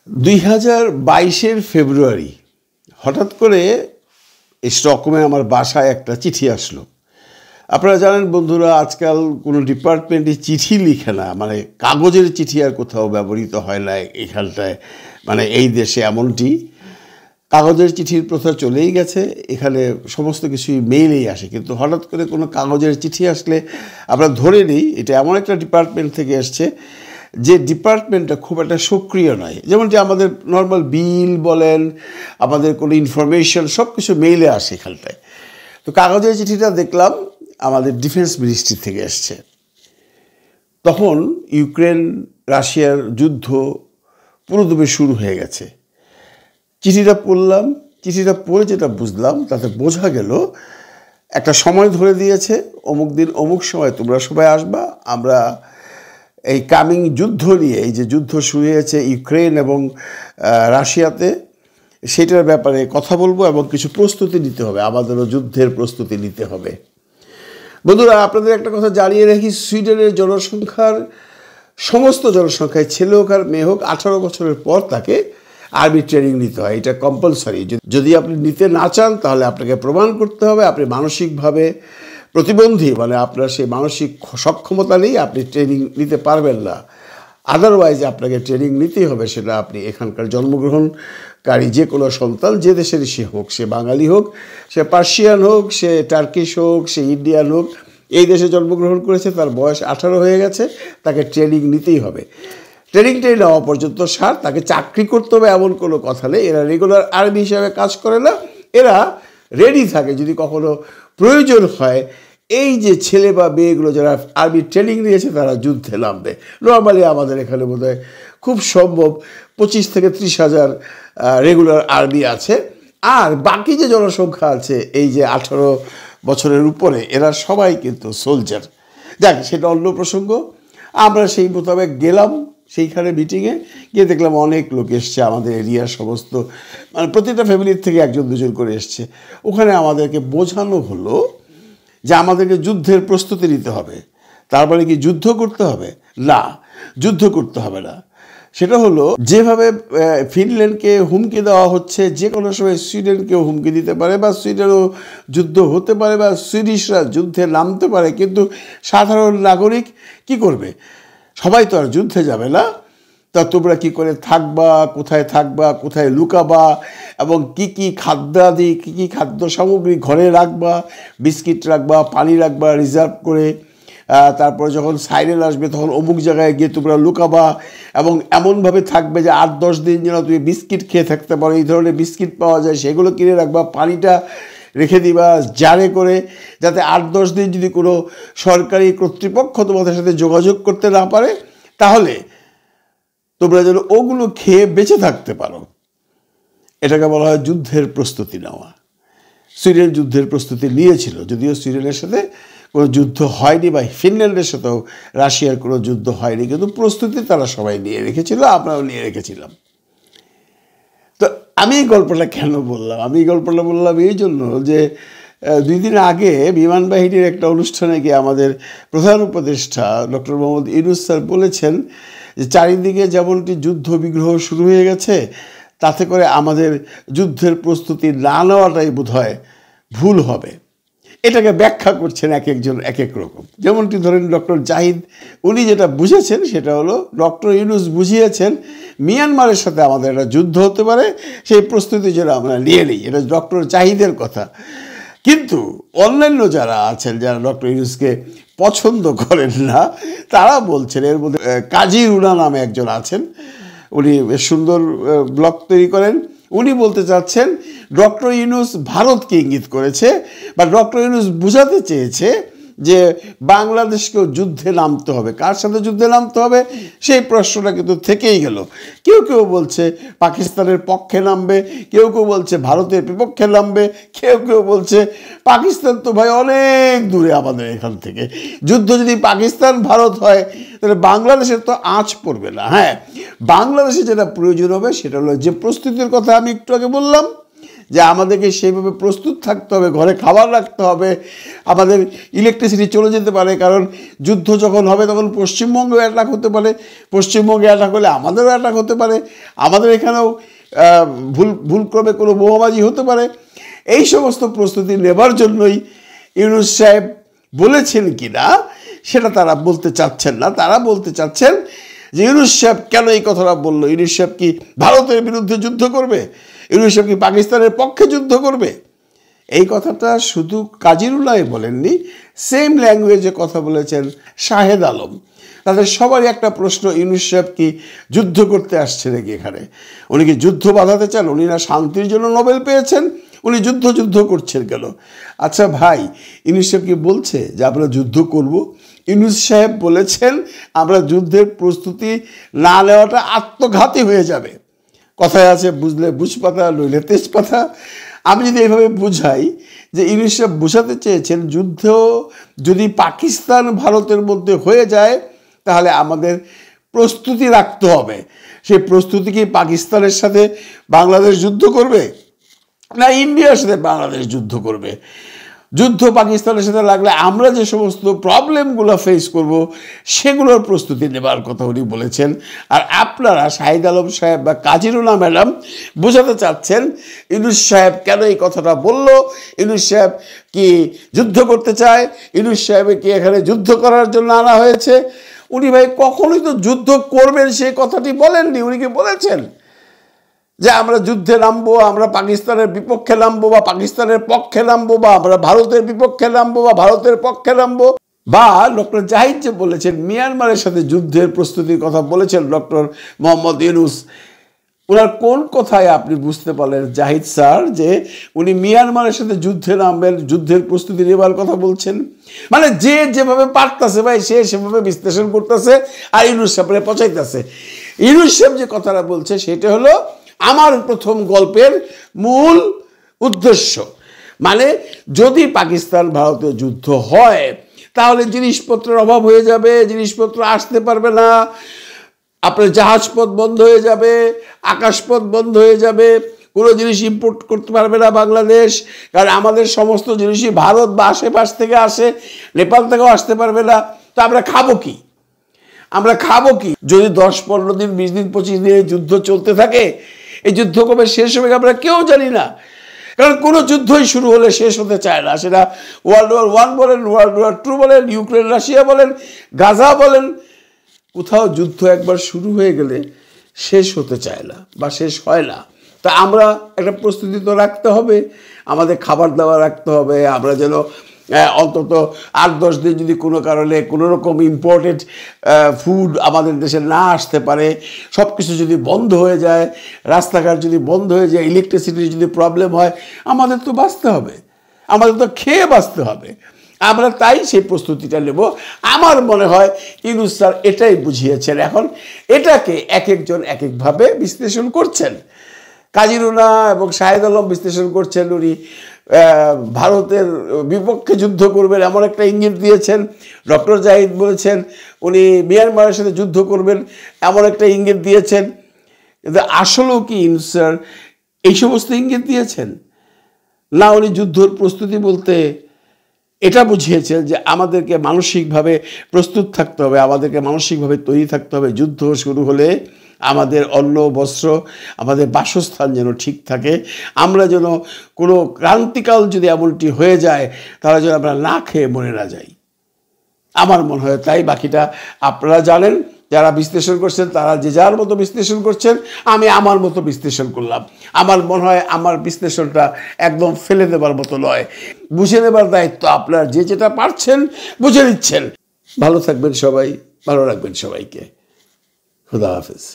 2022-এর ফেব্রুয়ারি হঠাৎ করে স্টকহোমে আমার বাসায় একটা চিঠি আসলো। আপনারা জানেন বন্ধুরা, আজকাল কোনো ডিপার্টমেন্টে চিঠি লিখে না, মানে কাগজের চিঠি আর কোথাও ব্যবহৃত হয় না এখানটায়, মানে এই দেশে এমনটি কাগজের চিঠির প্রথা চলেই গেছে। এখানে সমস্ত কিছুই মেইলেই আসে, কিন্তু হঠাৎ করে কোনো কাগজের চিঠি আসলে আমরা ধরে নিই এটা এমন একটা ডিপার্টমেন্ট থেকে এসছে যে ডিপার্টমেন্টটা খুব একটা সক্রিয় নয়। যেমনটি আমাদের নর্মাল বিল বলেন, আমাদের কোনো ইনফরমেশন সব কিছু মেইলে আসে এখানটায়। তো কাগজের চিঠিটা দেখলাম আমাদের ডিফেন্স মিনিস্ট্রি থেকে এসছে। তখন ইউক্রেন রাশিয়ার যুদ্ধ পুরোদমে শুরু হয়ে গেছে। চিঠিটা পড়লাম, চিঠিটা পড়ে যেটা বুঝলাম তাতে বোঝা গেল একটা সময় ধরে দিয়েছে, অমুক দিন অমুক সময় তোমরা সবাই আসবা, আমরা এই কামিং যুদ্ধ নিয়ে, এই যে যুদ্ধ শুরু হয়েছে ইউক্রেন এবং রাশিয়াতে, সেটার ব্যাপারে কথা বলবো এবং কিছু প্রস্তুতি নিতে হবে, আমাদেরও যুদ্ধের প্রস্তুতি নিতে হবে। বন্ধুরা, আপনাদের একটা কথা জানিয়ে রাখি, সুইডেনের জনসংখ্যার সমস্ত জনসংখ্যায় ছেলে হোক আর মেয়ে হোক 18 বছরের পর তাকে আর্মি ট্রেনিং নিতে হয়। এটা কম্পালসারি। যদি আপনি নিতে না চান তাহলে আপনাকে প্রমাণ করতে হবে আপনি মানসিকভাবে প্রতিবন্ধী, মানে আপনার সেই মানসিক সক্ষমতা নেই, আপনি ট্রেনিং নিতে পারবেন না। আদারওয়াইজ আপনাকে ট্রেনিং নিতেই হবে, সেটা আপনি এখানকার জন্মগ্রহণকারী যে কোনো সন্তান, যে দেশেরই সে হোক, সে বাঙালি হোক, সে পার্সিয়ান হোক, সে টার্কিশ হোক, সে ইন্ডিয়ান হোক, এই দেশে জন্মগ্রহণ করেছে, তার বয়স 18 হয়ে গেছে, তাকে ট্রেনিং নিতেই হবে। ট্রেনিংটাই নেওয়া পর্যন্ত তাকে চাকরি করতে হবে এমন কোনো কথা নেই। এরা রেগুলার আর্মি হিসাবে কাজ করে না, এরা রেডি থাকে যদি কখনো প্রয়োজন হয়। এই যে ছেলে বা মেয়েগুলো যারা আর্মি ট্রেনিং নিয়েছে তারা যুদ্ধে নামবে। নর্মালি আমাদের এখানে বোধহয় খুব সম্ভব 25 থেকে 30 হাজার রেগুলার আর্মি আছে। আর বাকি যে জনসংখ্যা আছে এই যে 18 বছরের উপরে, এরা সবাই কিন্তু সোলজার। যাক, সেটা অন্য প্রসঙ্গ। আমরা সেই মোতাবেক গেলাম সেইখানে মিটিংয়ে, গিয়ে দেখলাম অনেক লোক এসছে, আমাদের এরিয়ার সমস্ত, মানে প্রতিটা ফ্যামিলির থেকে একজন দুজন করে এসছে। ওখানে আমাদেরকে বোঝানো হলো যে আমাদেরকে যুদ্ধের প্রস্তুতি নিতে হবে। তারপরে কি যুদ্ধ করতে হবে? না, যুদ্ধ করতে হবে না। সেটা হলো যেভাবে ফিনল্যান্ডকে হুমকি দেওয়া হচ্ছে, যে কোনো সময় সুইডেনকেও হুমকি দিতে পারে, বা সুইডেনও যুদ্ধ হতে পারে, বা সুইডিশরা যুদ্ধে নামতে পারে। কিন্তু সাধারণ নাগরিক কি করবে? সবাই তো আর যুদ্ধে যাবে না। তা তোমরা কী করে থাকবা, কোথায় লুকাবা, এবং কি কি খাদ্যাদি, কি কি খাদ্য সামগ্রী ঘরে রাখবা, বিস্কিট রাখবা, পানি রাখবা রিজার্ভ করে। তারপর যখন সাইরেন আসবে তখন অমুক জায়গায় গিয়ে তোমরা লুকাবা, এবং এমনভাবে থাকবে যে 8-10 দিন যেন তুমি বিস্কিট খেয়ে থাকতে পারো। এই ধরনের বিস্কিট পাওয়া যায়, সেগুলো কিনে রাখবা। পানিটা রেখে দিবা জারে করে, যাতে 8-10 দিন যদি কোনো সরকারি কর্তৃপক্ষ তোমাদের সাথে যোগাযোগ করতে না পারে, তাহলে তোমরা যেন ওগুলো খেয়ে বেঁচে থাকতে পারো। এটাকে বলা হয় যুদ্ধের প্রস্তুতি নেওয়া। সুইডেন যুদ্ধের প্রস্তুতি নিয়েছিল, যদিও সুইডেনের সাথে কোনো যুদ্ধ হয়নি, বা ফিনল্যান্ডের সাথেও রাশিয়ার কোনো যুদ্ধ হয়নি, কিন্তু প্রস্তুতি তারা সবাই নিয়ে রেখেছিল, আমরাও নিয়ে রেখেছিলাম। তো আমি এই গল্পটা কেন বললাম? আমি এই গল্পটা বললাম এই জন্য যে 2 দিন আগে বিমান বাহিনীর একটা অনুষ্ঠানে গিয়ে আমাদের প্রধান উপদেষ্টা ডক্টর মোহাম্মদ ইউনূস স্যার বলেছেন যে চারিদিকে যেমনটি যুদ্ধ বিগ্রহ শুরু হয়ে গেছে, তাতে করে আমাদের যুদ্ধের প্রস্তুতি না নেওয়াটাই বোধহয় ভুল হবে। এটাকে ব্যাখ্যা করছেন এক একজন এক এক রকম। যেমনটি ধরেন ডক্টর জাহিদ, উনি যেটা বুঝেছেন সেটা হলো, ডক্টর ইউনূস বুঝিয়েছেন মিয়ানমারের সাথে আমাদের একটা যুদ্ধ হতে পারে, সেই প্রস্তুতি যেন আমরা নিয়ে নিই। এটা ডক্টর জাহিদের কথা। কিন্তু অন্যান্য যারা আছেন, যারা ডক্টর ইউনূসকে পছন্দ করেন না, তারা বলছেন, এর মধ্যে কাজী রুনা নামে একজন আছেন, উনি বেশ সুন্দর ব্লগ তৈরি করেন। উনি বলতে চাচ্ছেন ডক্টর ইউনূস ভারতকে ইঙ্গিত করেছে, বা ডক্টর ইউনূস বোঝাতে চেয়েছে যে বাংলাদেশকেও যুদ্ধে নামতে হবে। কার সাথে যুদ্ধে নামতে হবে সেই প্রশ্নটা কিন্তু থেকেই গেল। কেউ কেউ বলছে পাকিস্তানের পক্ষে নামবে, কেউ কেউ বলছে ভারতের বিপক্ষে নামবে, কেউ কেউ বলছে পাকিস্তান তো ভাই অনেক দূরে আমাদের এখান থেকে, যুদ্ধ যদি পাকিস্তান ভারত হয় তাহলে বাংলাদেশের তো আঁচ পড়বে না। হ্যাঁ, বাংলাদেশে যেটা প্রয়োজন হবে সেটা হলো যে প্রস্তুতির কথা আমি একটু আগে বললাম, যে আমাদেরকে সেইভাবে প্রস্তুত থাকতে হবে, ঘরে খাবার রাখতে হবে, আমাদের ইলেকট্রিসিটি চলে যেতে পারে, কারণ যুদ্ধ যখন হবে তখন পশ্চিমবঙ্গেও অ্যাটাক হতে পারে, পশ্চিমবঙ্গে অ্যাটাক হলে আমাদেরও অ্যাটাক হতে পারে, আমাদের এখানেও ভুলক্রমে কোনো বোমাবাজি হতে পারে। এই সমস্ত প্রস্তুতি নেবার জন্যই ইউনূস সাহেব বলেছেন কি না সেটা তারা বলতে চাচ্ছেন না। তারা বলতে চাচ্ছেন যে ইউনূস সাহেব কেন এই কথাটা বলল, ইউনূস সাহেব কি ভারতের বিরুদ্ধে যুদ্ধ করবে, ইউনূস সাহেব কি পাকিস্তানের পক্ষে যুদ্ধ করবে। এই কথাটা শুধু কাজিরুল্লাহ বলেননি, সেম ল্যাঙ্গুয়েজে কথা বলেছেন শাহেদ আলম। তাদের সবারই একটা প্রশ্ন, ইউনূস সাহেব কি যুদ্ধ করতে আসছে নাকি এখানে, উনি কি যুদ্ধ বাঁধাতে চান, উনি না শান্তির জন্য নোবেল পেয়েছেন, উনি যুদ্ধ করছেন কেন। আচ্ছা ভাই, ইউনূস সাহেব কি বলছে যে আমরা যুদ্ধ করব? ইউনূস সাহেব বলেছেন আমরা যুদ্ধের প্রস্তুতি না নেওয়াটা আত্মঘাতী হয়ে যাবে। কথায় আছে বুঝলে বুঝপাতা নইলে তেজপাতা। আমি যদি এইভাবে বুঝাই যে ইউনূস সাহেব বোঝাতে চেয়েছেন যুদ্ধ যদি পাকিস্তান ভারতের মধ্যে হয়ে যায় তাহলে আমাদের প্রস্তুতি রাখতে হবে। সেই প্রস্তুতি কি পাকিস্তানের সাথে বাংলাদেশ যুদ্ধ করবে না ইন্ডিয়ার সাথে বাংলাদেশ যুদ্ধ করবে? যুদ্ধ পাকিস্তানের সাথে লাগলে আমরা যে সমস্ত প্রবলেমগুলো ফেস করব সেগুলোর প্রস্তুতি নেবার কথা উনি বলেছেন। আর আপনারা শাহিদ আলম সাহেব বা কাজিরুল্লাহ ম্যাডাম বোঝাতে চাচ্ছেন ইউনূস সাহেব কেন এই কথাটা বলল, ইউনূস সাহেব কি যুদ্ধ করতে চায়, ইউনূস সাহেব কি এখানে যুদ্ধ করার জন্য আনা হয়েছে। উনি ভাই কখনোই তো যুদ্ধ করবেন সেই কথাটি বলেননি। উনি কি বলেছেন যে আমরা যুদ্ধে নামবো, আমরা পাকিস্তানের বিপক্ষে নামবো বা পাকিস্তানের পক্ষে নামবো, বা আমরা ভারতের বিপক্ষে নামবো বা ভারতের পক্ষে নামবো? বা ডক্টর জাহিদ যে বলেছেন মিয়ানমারের সাথে যুদ্ধের প্রস্তুতির কথা বলেছেন ডক্টর মোহাম্মদ ইউনূস, ওনার কোন কথায় আপনি বুঝতে পারলেন জাহিদ স্যার যে উনি মিয়ানমারের সাথে যুদ্ধে নামবেন, যুদ্ধের প্রস্তুতি নেবার কথা বলছেন? মানে যে যেভাবে পারতেছে ভাই সে সেভাবে বিশ্লেষণ করতেছে আর ইউনূস সাহেবরে পচাইতেছে। ইউনূস সাহেব যে কথাটা বলছে সেটা হলো আমার প্রথম গল্পের মূল উদ্দেশ্য। মানে যদি পাকিস্তান ভারতীয় যুদ্ধ হয় তাহলে জিনিসপত্রের অভাব হয়ে যাবে, জিনিসপত্র আসতে পারবে না, আপনার জাহাজপথ বন্ধ হয়ে যাবে, আকাশপথ বন্ধ হয়ে যাবে, কোনো জিনিস ইম্পোর্ট করতে পারবে না বাংলাদেশ, কারণ আমাদের সমস্ত জিনিসই ভারত বা আশেপাশ থেকে আসে, নেপাল থেকেও আসতে পারবে না। তো আমরা খাবো কি? আমরা খাবো কি যদি 10-15 দিন 20 দিন 25 দিন যুদ্ধ চলতে থাকে? এই যুদ্ধ কবে শেষ হবে আমরা কেউ জানি না, কারণ কোনো যুদ্ধই শুরু হলে শেষ হতে চায় না। সেটা World War I বলেন, World War II বলেন, ইউক্রেন রাশিয়া বলেন, গাজা বলেন, কোথাও যুদ্ধ একবার শুরু হয়ে গেলে শেষ হতে চায় না বা শেষ হয় না। তা আমরা একটা প্রস্তুতি তো রাখতে হবে, আমাদের খাবার দাবার রাখতে হবে। আমরা যেন অন্তত 8-10 দিন যদি কোনো কারণে কোনো রকম ইম্পোর্টেড ফুড আমাদের দেশে না আসতে পারে, সব কিছু যদি বন্ধ হয়ে যায়, রাস্তাঘাট যদি বন্ধ হয়ে যায়, ইলেকট্রিসিটির যদি প্রবলেম হয়, আমাদের তো বাঁচতে হবে, আমাদের তো খেয়ে বাঁচতে হবে। আমরা তাই সেই প্রস্তুতিটা নেব। আমার মনে হয় ইউনূস স্যার এটাই বুঝিয়েছেন। এখন এটাকে এক একজন এক একভাবে বিশ্লেষণ করছেন। কাজিরুল্লাহ এবং শাহেদ আলম বিশ্লেষণ করছেন উনি ভারতের বিপক্ষে যুদ্ধ করবেন এমন একটা ইঙ্গিত দিয়েছেন। ডক্টর জাহিদ বলেছেন উনি মিয়ানমারের সাথে যুদ্ধ করবেন এমন একটা ইঙ্গিত দিয়েছেন। কিন্তু আসলেও কি ইউনূস স্যার এই সমস্ত ইঙ্গিত দিয়েছেন? না, উনি যুদ্ধর প্রস্তুতি বলতে এটা বুঝিয়েছেন যে আমাদেরকে মানসিকভাবে প্রস্তুত থাকতে হবে, আমাদেরকে মানসিকভাবে তৈরি থাকতে হবে। যুদ্ধ শুরু হলে আমাদের অন্ন বস্ত্র, আমাদের বাসস্থান যেন ঠিক থাকে, আমরা যেন কোনো ক্রান্তিকাল যদি এমনটি হয়ে যায় তাহলে যেন আমরা না খেয়ে মরে না যাই। আমার মনে হয় তাই। বাকিটা আপনারা জানেন, যারা বিশ্লেষণ করছেন তারা যে যার মতো বিশ্লেষণ করছেন, আমি আমার মতো বিশ্লেষণ করলাম। আমার মনে হয় আমার বিশ্লেষণটা একদম ফেলে দেবার মতো নয়, বুঝে নেবার দায়িত্ব আপনার। যে যেটা পারছেন বুঝে নিচ্ছেন। ভালো থাকবেন সবাই, ভালো রাখবেন সবাইকে। খুদা হাফেজ।